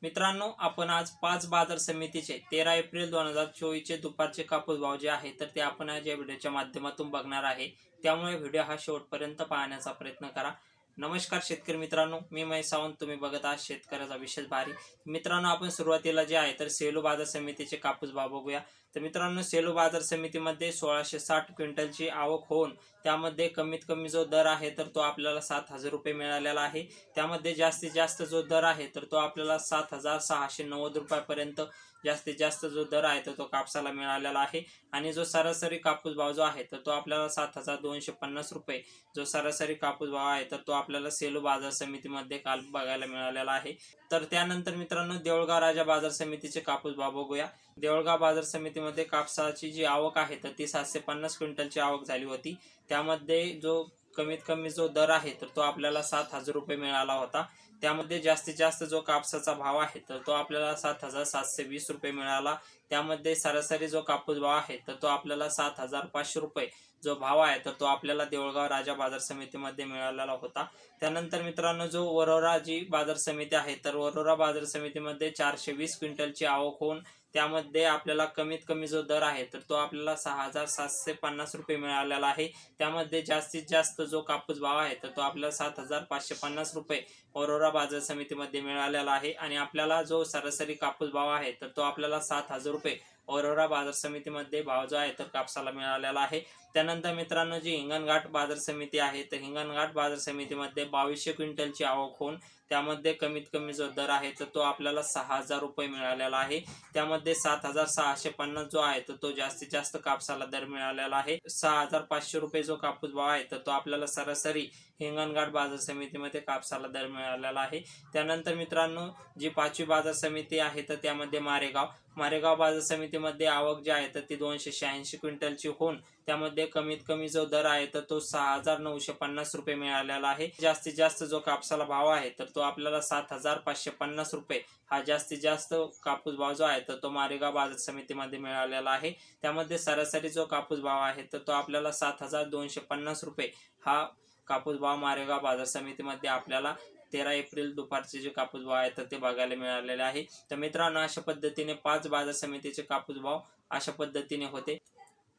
मित्रांनो, आपण आज 5 बाजार समितीचे 13 एप्रिल 2024 चे दुपारचे कापूस भाव जे आहे तर ते आपण आज या व्हिडिओच्या माध्यमातून बघणार आहे. त्यामुळे व्हिडिओ हा शेवटपर्यंत पाहण्याचा प्रयत्न करा. नमस्कार शेतकरी मित्रांनो, मी महेश सावंत. तुम्ही बघत आहात शेतकऱ्याचा विशेष भारी. मित्रांनो, आपण सुरुवातीला जे आहे तर सेलू बाजार समितीचे कापूस भाव बघूया. तर मित्रांनो, सेलू बाजार समितीमध्ये 1660 क्विंटलची आवक होऊन त्यामध्ये कमीत कमी जो दर आहे तर तो आपल्याला 7000 रुपये मिळालेला आहे. त्यामध्ये जास्तीत जास्त जो दर आहे तर तो आपल्याला 7690 रुपयापर्यंत जास्तीत जास्त जो दर आहे तर तो कापसाला मिळालेला आहे. आणि जो सरासरी कापूस भाव जो आहे तर तो आपल्याला 7250 रुपये जो सरासरी कापूस भाव आहे तर तो आपल्याला सेलू बाजार समितीमध्ये काल बघायला मिळालेला आहे. तर त्यानंतर मित्रांनो, देऊळगाव राजा बाजार समितीचे कापूस भाव बघूया. देऊळगाव बाजार समितीमध्ये कापसाची जी आवक आहे तर ती 750 क्विंटलची आवक झाली होती. त्यामध्ये जो कमीत कमी जो दर आहे तर तो आपल्याला 7000 रुपये मिळाला होता. त्यामध्ये जास्तीत जास्त जो कापसाचा भाव आहे तर तो आपल्याला 7720 रुपये मिळाला. त्यामध्ये सरासरी जो कापूस भाव आहे तर तो आपल्याला 7500 रुपये जो भाव आहे तर तो आपल्याला देऊळगाव राजा बाजार समितीमध्ये मिळालेला होता. त्यानंतर मित्रांनो, जो वरोरा जी बाजार समिती आहे तर वरोरा बाजार समितीमध्ये 420 क्विंटलची आवक होऊन त्यामध्ये आपल्याला कमीत कमी जो दर आहे तर तो आपल्याला 6750 रुपये मिळालेला आहे. त्यामध्ये जास्तीत जास्त जो कापूस भाव आहे तर तो आपल्याला 7550 रुपये वरोरा बाजार समितीमध्ये मिळालेला आहे. आणि आपल्याला जो सरासरी कापूस भाव आहे तर तो आपल्याला 7000 रुपये वरोरा बाजार समितीमध्ये भाव जो आहे तर कापसाला मिळालेला आहे. त्यानंतर मित्रांनो, जी हिंगणघाट बाजार समिती आहे तर हिंगणघाट बाजार समितीमध्ये 2200 क्विंटलची आवक होऊन त्यामध्ये कमीत कमी जो दर आहे तर तो आपल्याला 6000 रुपये मिळालेला आहे. त्यामध्ये 7650 जो आहे तर तो जास्तीत जास्त कापसाला दर मिळालेला आहे. 6500 रुपये जो कापूस भाव आहे तर तो आपल्याला सरासरी हिंगणघाट बाजार समितीमध्ये कापसाला दर मिळालेला आहे. त्यानंतर मित्रांनो, जी 5वी बाजार समिती आहे तर त्यामध्ये मारेगाव बाजार समितीमध्ये आवक जी आहे तर ती 286 क्विंटलची होऊन त्यामध्ये कमीत कमी जो दर आहे तर तो 6950 रुपये मिळालेला आहे. जास्तीत जास्त जो कापसाला भाव आहे तर तो आपल्याला 7550 रुपये हा जास्तीत जास्त कापूस भाव जो आहे तर तो मारेगाव बाजार समितीमध्ये मिळालेला आहे. त्यामध्ये सरासरी जो कापूस भाव आहे तर तो आपल्याला 7250 रुपये हा कापूस भाव मारेगाव बाजार समितीमध्ये आपल्याला 13 एप्रिल दुपारचे जे कापूस भाव आहे तर ते बघायला मिळालेले आहे. तर मित्रांनो, अशा पद्धतीने 5 बाजार समितीचे कापूस भाव अशा पद्धतीने होते.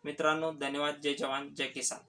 मित्रांनो, धन्यवाद. जय जवान जय किसान.